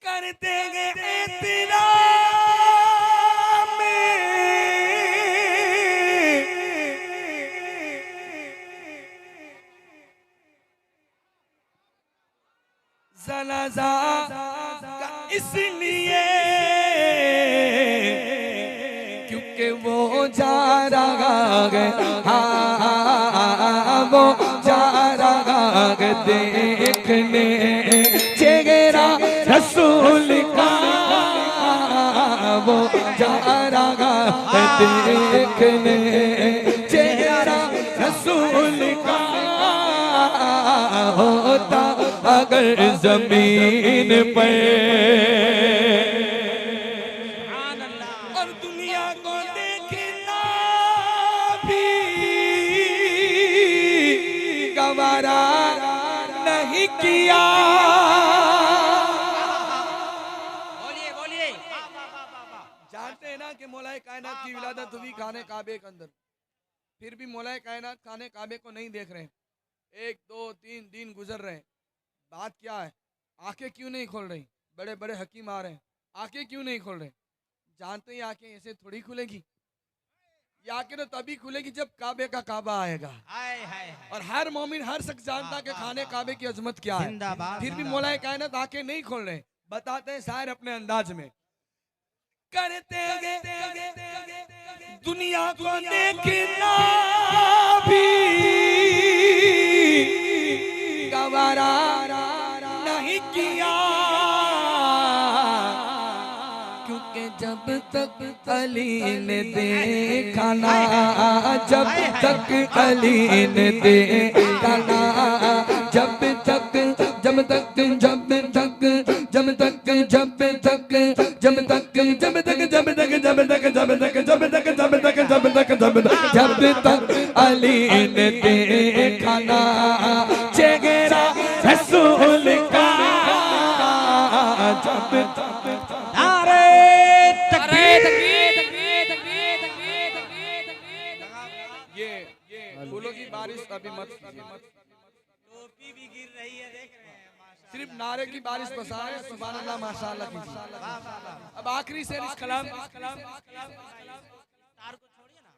कर देंगे तेरा जनाजा का इसलिए क्योंकि वो जा रहा है, हाँ वो जा रहा है देखने चेहरा रसूल का, वो जा रहा है देखने चेहरा रसूल का। होता अगर जमीन पर और दुनिया को देखना भी गवारा नहीं किया। बोलिए बोलिए। जानते हैं ना कि मौलाए कायनात की विलादत हुई खाने काबे के अंदर, फिर भी मौलाए कायनात खाने काबे को नहीं देख रहे। 1 2 3 दिन गुजर रहे। बात क्या है? आंखें क्यों नहीं खोल रही? बड़े बड़े हकीम आ रहे हैं, आंखें क्यों नहीं खोल रहे? जानते ही आंखें ऐसे थोड़ी खुलेगी, ये आंखें तो तभी खुलेगी जब काबे का काबा आएगा। और हर मोमिन हर शख्स जानता कि खाने काबे की अजमत क्या है, फिर भी मौलाए कायनात आंखें नहीं खोल रहे। बताते हैं शायर अपने अंदाज में, करते दुनिया को देखना भी गवारा नहीं किया, क्योंकि जब तक अली ने देखा ना, जब तक अली ने देखा ना, जब तक जब तक जब तक जब तक जब तक जब तक जब तक जब तक जब तक जब तक जब तक जब तक जब तक जब तक अली ने देखा ना चेहरा रसूल का, जब नारे तकबीर। ये फूलों की बारिश अभी मत, टोपी भी गिर रही है, देख रहे हैं। सिर्फ नारे की बारिश बसाए सुभान अल्लाह माशाअल्लाह कीजिए। अब आखिरी शेर इस कलाम तार को छोड़िए ना।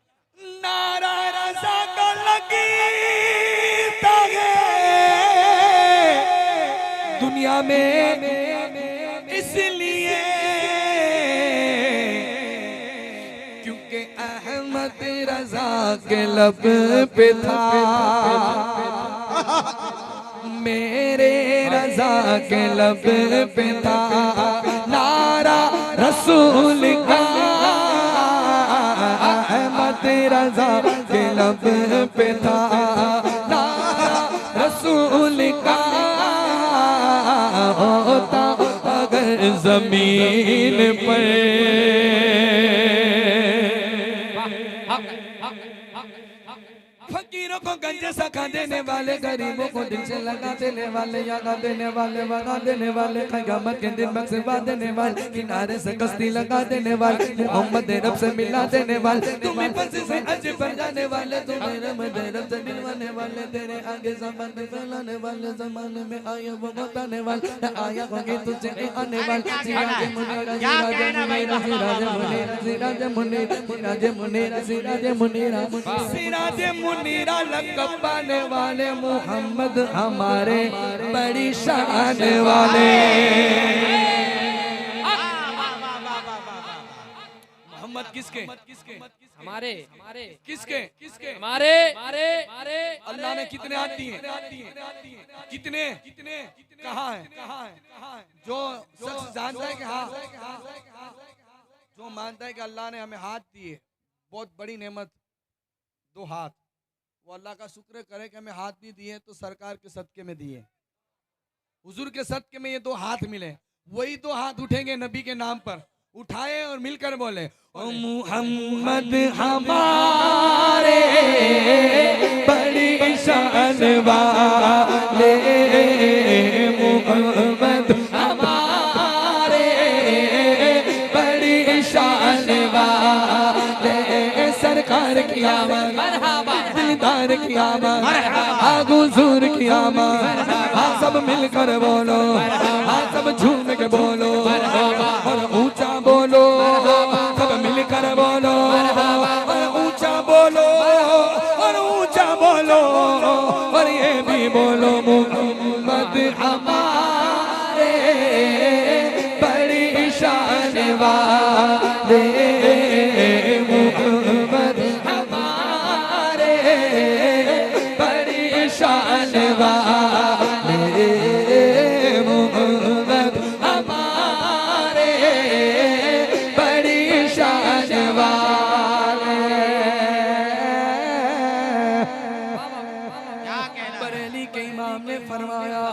नारा रज़ा का लगता है दुनिया में इसलिए क्योंकि अहमद रज़ा के लब पे था, मेरे रज़ा के लब पे था नारा रसूल का, अहमद रज़ा के लब पे था नारा रसूल का। होता अगर जमीन पर फकीरों को गंजे सखा देने वाले, गरीबों को दिल से लगा देने वाले, यागा देने वाले, वगा देने वाले, क़यामत के दिन बख्शवा देने वाले, किनारे से कश्ती लगा देने वाले, मोहम्मद रब से मिला देने वाले, तुम्हें फंसे से अज पर जाने वाले, तुम्हें रब से मिलवाने वाले, तेरे आगे ज़बान फैलाने वाले, ज़माने में आया वो बताने वाले, आया होंगे तुझे आने वाले। सिराज मुनीरा मुनीरा लक़ब पाने वाले, मोहम्मद हमारे बड़ी शान वाले। मोहम्मद किसके? हमारे किसके? हमारे अल्लाह ने कितने हाथ दिए? कितने? कहाँ है? जो शख्स जानता है कि हाँ, जो मानता है कि अल्लाह ने हमें हाथ दिए, बहुत बड़ी नेमत, 2 हाथ, वो अल्लाह का शुक्र करे कि हमें हाथ भी दिए तो सरकार के सदके में दिए, हुजूर के सदके में ये 2 हाथ मिले। वही 2 हाथ उठेंगे नबी के नाम पर, उठाए और मिलकर बोले ओ मुहम्मद हमारे बड़ी शान वाले, मुहम्मद हमारे बड़ी शान वाले, सरकार की आमद, दिलदार की आमद, हुजूर की आमद, हाँ सब मिलकर बोलो, हाँ सब झूम के बोलो। शान वाले मोहम्मद हमारे, बड़ी शान वाले मोहम्मद हमारे, बड़ी शान वाले। क्या कहना बरेली के इमाम ने फरमाया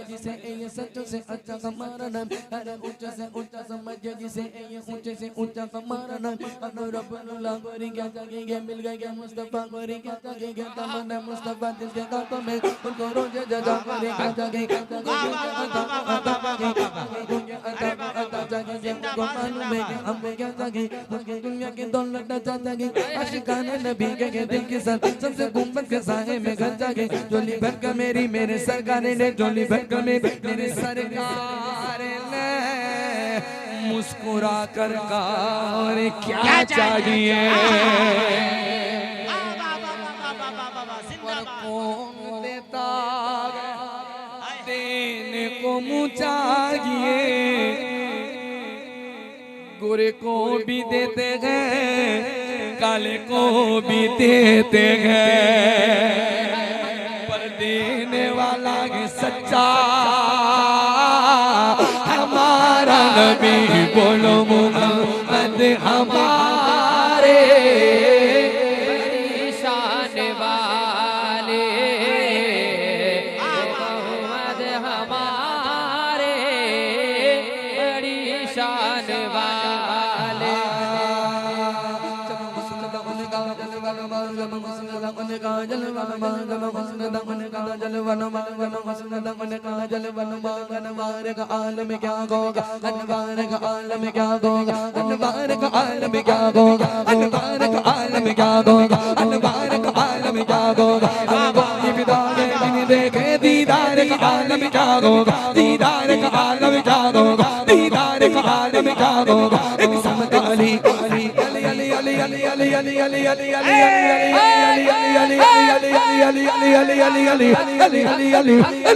जिसे ये सच्चों से अच्छा हमारा नाम, अरे ऊंचा से ऊंचा समझे जिसे ये ऊंचे से ऊंचा हमारा नाम। अनुरबुल्लाह गोरी क्या जागेंगे, मिल गए मुस्तफा गोरी क्या जागेंगे, तमन्ना मुस्तफा जिसके गातों में उनको रोज जजा गोरी क्या जागेंगे, उनको मालूम है कि हमें क्या जागे, मुझे दुनिया की दौलत न जागे, आशिकाने नबी के दिल के साथ सबसे गुंबद के साए में घर जागे। जोली भर का मेरी मेरे सरकार ने, जोली भर का मेरे सरकार ने मुस्कुरा कर कहा और क्या चाहिए, और कौन देता देने को मुँह चाहिए, गोरे को भी देते हैं काले को भी देते हैं, पर देने वाला है सच्चा हमारा नबी। बोलो मोहम्मद हमारे, बड़ी शान वाले मोहम्मद हमारे, बड़ी शान वाले। आलम क्या होगा, अनवार का आलम क्या होगा, अनवार का आलम क्या होगा, अनवार का आलम क्या होगा, अनवार का आलम क्या होगा। देखे दीदार का आलम क्या होगा, दीदार का आलम क्या होगा, दीदार का आलम क्या होगा। एक समकाली अली अली अली अली अली अली अली अली अली अली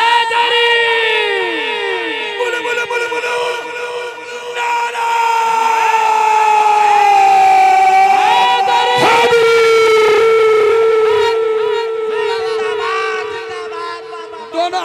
नारे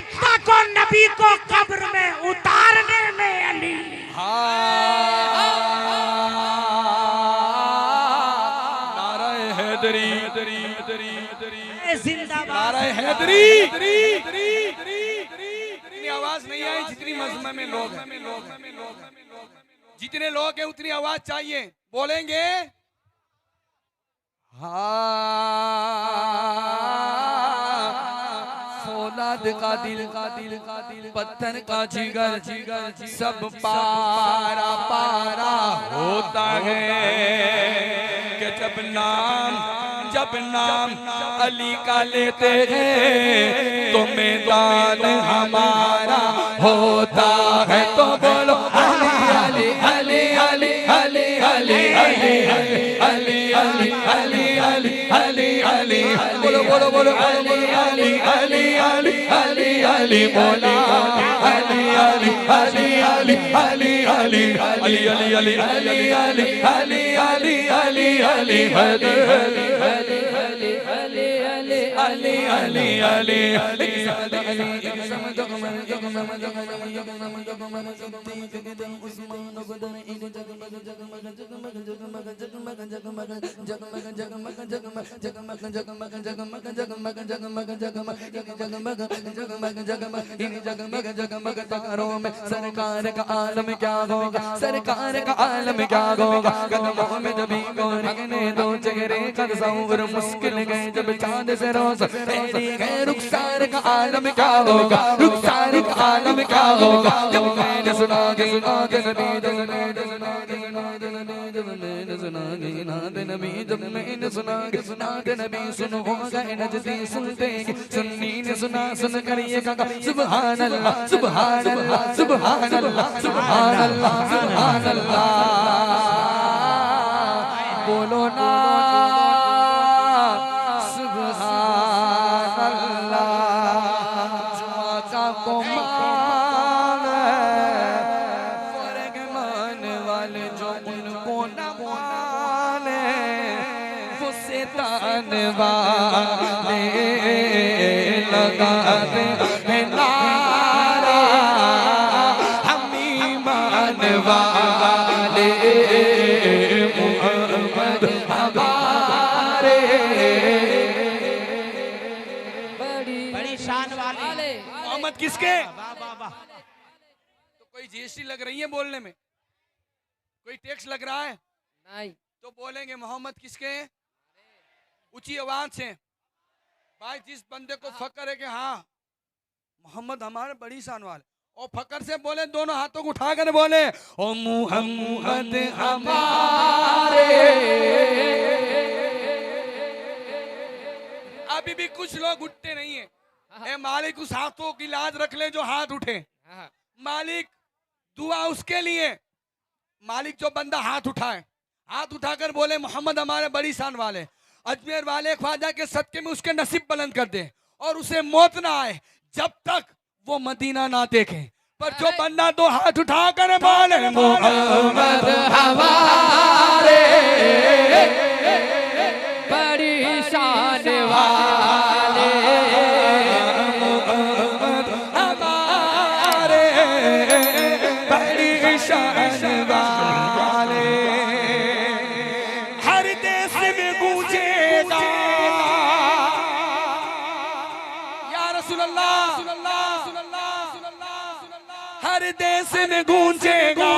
हत्ता को नबी को कब्र में उतारने में अली। नाराए हैदरी, जिंदाबाद, नाराए हैदरी। इतनी आवाज नहीं आई जितनी मजमा में लोग हैं। जितने लोग हैं उतनी आवाज चाहिए, बोलेंगे फौलाद का दिल पत्थर का जिगर सब पारा पारा होता है कि जब नाम अली का लेते हैं तो मैदान हमारा होता है। तो बोलो अली अली अली अली अली अली अली अली अली अली अली अली अली बोलो बोलो बोलो अली अली अली अली अली अली बोला अली अली अली अली अली अली अली अली अली अली अली अली अली अली अली अली अली अली जगमग तारों में सरकार का आलम क्या होगा, सरकार का आलम क्या होगा। कदमों में जभी को रखने दो चेहरे का तस्वीर मुश्किल गए जब चांद से रोज गए। रुखसार का आलम क्या होगा, रुखसार का आलम क्या होगा। जब मैंने सुना गई नाद नबी, जब मैंने सुना गई नाद नबी, जब मैंने सुना गई नाद नबी, जब मैंने सुना गई नाद नबी। सुनो गए नजदी सुनते सुन्नी ने सुना सुन कर ये कहा सुभान अल्लाह सुभान अल्लाह सुभान अल्लाह सुभान अल्लाह सुभान अल्लाह। बोलो ना सुभान अल्लाह। जुमा का कोमान फर्क मान वाले जो उनको न माने वो शैतान वाले लगाते हैं नारा हम ईमान वाले मोहम्मद हमारे। बड़ी शान वाले मोहम्मद किसके? वाह वाह वाह। तो कोई जीएसटी लग रही है बोलने में, कोई टैक्स लग रहा है नहीं, तो बोलेंगे मोहम्मद किसके? ऊंची आवाज से भाई जिस बंदे को फकर है कि हाँ मोहम्मद हमारे बड़ी शान वाले, और फकर से बोले दोनों हाथों को उठा कर बोले ओ मोहम्मद हमारे। अभी भी कुछ लोग उठते नहीं है। ए मालिक उस हाथों की लाज रख ले जो हाथ उठे। मालिक दुआ उसके लिए, मालिक जो बंदा हाथ उठाए, हाथ उठाकर बोले मोहम्मद हमारे बड़ी शान वाले, अजमेर वाले ख्वाजा के सदके में उसके नसीब बुलंद कर दे और उसे मौत ना आए जब तक वो मदीना ना देखे। पर जो बंदा दो हाथ उठाकर बोले मोहम्मद हमारे बड़ी शान वाले, हमारे बड़ी शान वाले, हर देश में गूंजेगा या रसूल अल्लाह, हर देश में गूंजेगा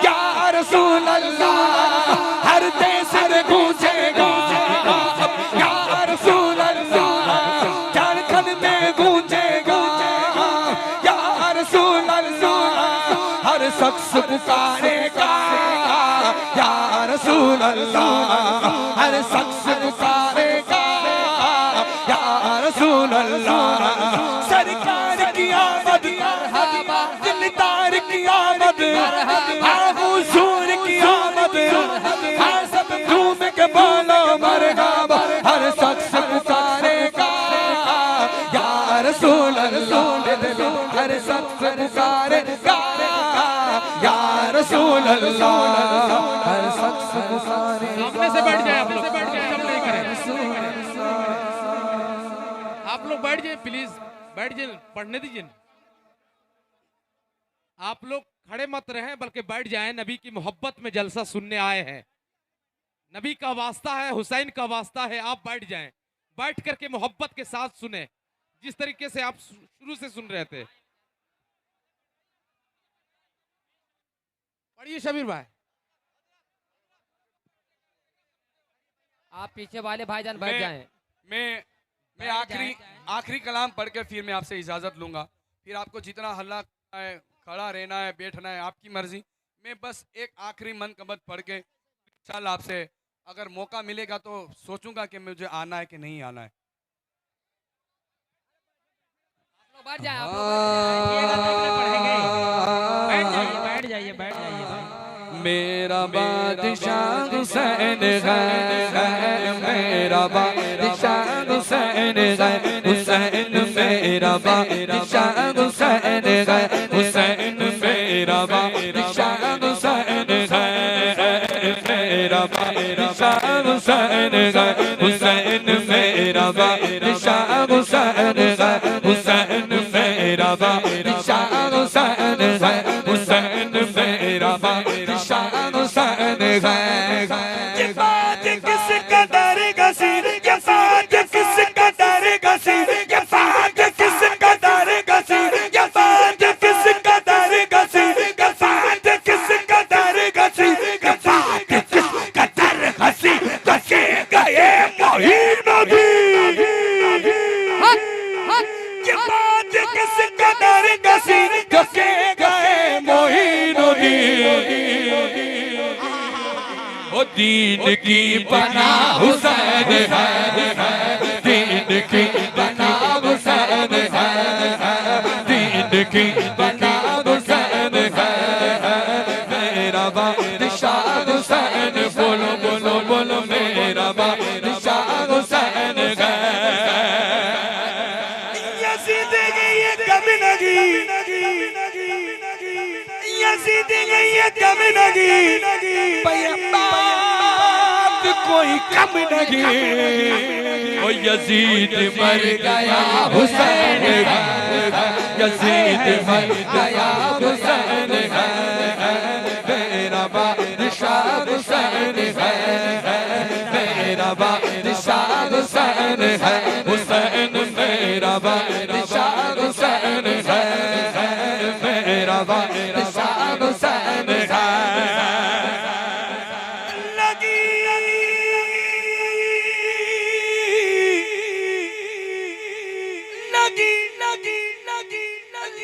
या रसूल अल्लाह, हर देश में गूंजेगा या रसूल अल्लाह, झारखंड में गूंजेगा या रसूल अल्लाह, हर शख्स पुकारेगा या रसूल अल्लाह, हर शख्स पुकारेगा या रसूल अल्लाह। सरकार की आमद दिलदार की आमद, हुजूर की आमद, सब झूम के बोलो मरहबा, हर शख्स पुकारेगा या रसूल अल्लाह, हर शख्स पुकारेगा या रसूल अल्लाह, हर शख्स पुकारेगा। अपने से बैठ जाए, अपने से बैठ जाए, सब नहीं करें। आप लोग बैठ जाए प्लीज। बैठ जाइए, पढ़ने दीजिए। आप लोग खड़े मत रहें बल्कि बैठ जाएं। नबी की मोहब्बत में जलसा सुनने आए हैं। नबी का वास्ता है, हुसैन का वास्ता है। आप बैठ जाएं, बैठ करके मोहब्बत के साथ सुने जिस तरीके से आप शुरू से सुन रहे थे। पढ़िए शबीर भाई। आप पीछे वाले भाईजान बैठ जाएं। मैं आखिरी कलाम पढ़ के फिर मैं आपसे इजाजत लूंगा। फिर आपको जितना हल्ला करना है, खड़ा रहना है, बैठना है, आपकी मर्जी। मैं बस एक आखिरी मनकबत पढ़ के इंशाल्लाह आपसे अगर मौका मिलेगा तो सोचूंगा कि मुझे आना है कि नहीं आना है। आप लोग बैठ जाएं, आप लोग बैठ जाइए भाई। मेरा बादशाह हुसैन है, मेरा बादशाह हुसैन है, हुसैन मेरा बादशाह हुसैन है, हुसैन मेरा बादशाह हुसैन है, मेरा बादशाह हुसैन है, हुसैन मेरा बादशाह हुसैन है, हुसैन मेरा बादशाह हुसैन है, हुसैन मेरा बादशाह हुसैन है। ये बात किस कदर गसी, ये बात किस कदर गसी, ये बात किस कदर गसी, ये बात किस कदर गसी, ये बात किस कदर गसी, ये बात किस कदर गसी, गसी गए मोहिन नबी। ये बात किस कदर गसी, गसी गए मोहिन नबी। ओ दीन की बना हुसैन है, दीन की बना हुसैन है, दीन की बना हुसैन है, मेरा बादशाह हुसैन। बोलो बोलो बोलो मेरा बादशाह हुसैन है। यज़ीद ये कभी नहीं, यज़ीद ये कभी नहीं, बात कोई कम नहीं। ओ यज़ीद मर गया हुसैन है, यज़ीद मर गया हुसैन है, मेरा बादशाह हुसैन है, मेरा बादशाह हुसैन है, हुसैन मेरा बादशाह हुसैन है, मेरा बादशाह हुसैन है।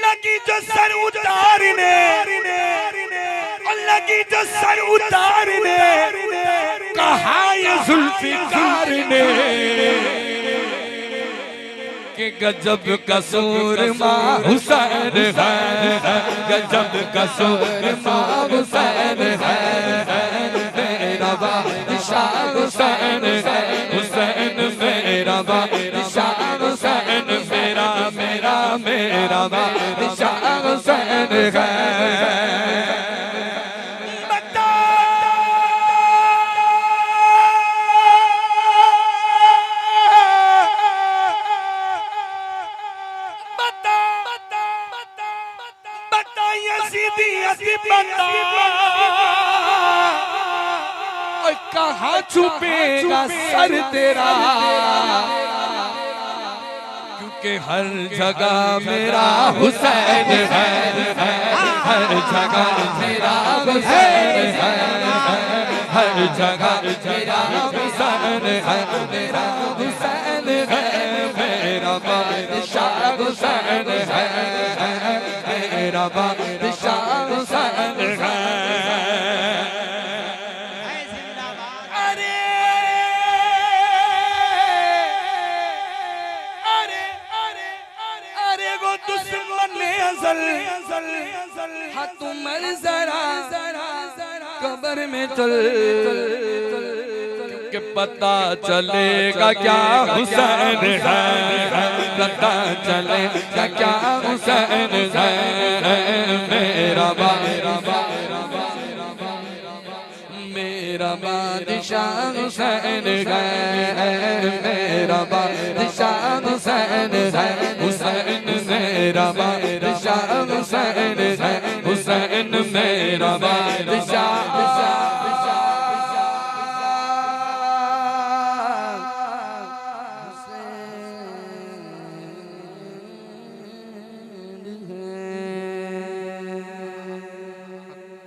लगी जो सर उतारने, लगी जो सर उतारने, कहा ये जुल्फिकार ने कि गजब का सूरमा हुसैन है, गजब का सूरमा हुसैन है, मेरा बादशाह हुसैन है, हुसैन मेरा बादशाह हुसैन, मेरा मेरा मेरा बादशाह हुसैन है। कहाँ छुपेगा सर तेरा, क्योंकि हर जगह मेरा हुसैन है, हर जगह मेरा हुसैन है, हर जगह मेरा हुसैन है, मेरा हुसैन है, मेरा बादशाह हुसैन है, मेरा बादशाह हुसैन है। हाँ तुम मर जरा कब्र में चल, क्योंकि पता चलेगा क्या हुसैन है, पता चलेगा क्या हुसैन है, मेरा मेरा बादशाह हुसैन है, मेरा बादशाह हुसैन है, हुसैन मेरा बादशाह हुसैन है, हुसैन मेरा बादशाह।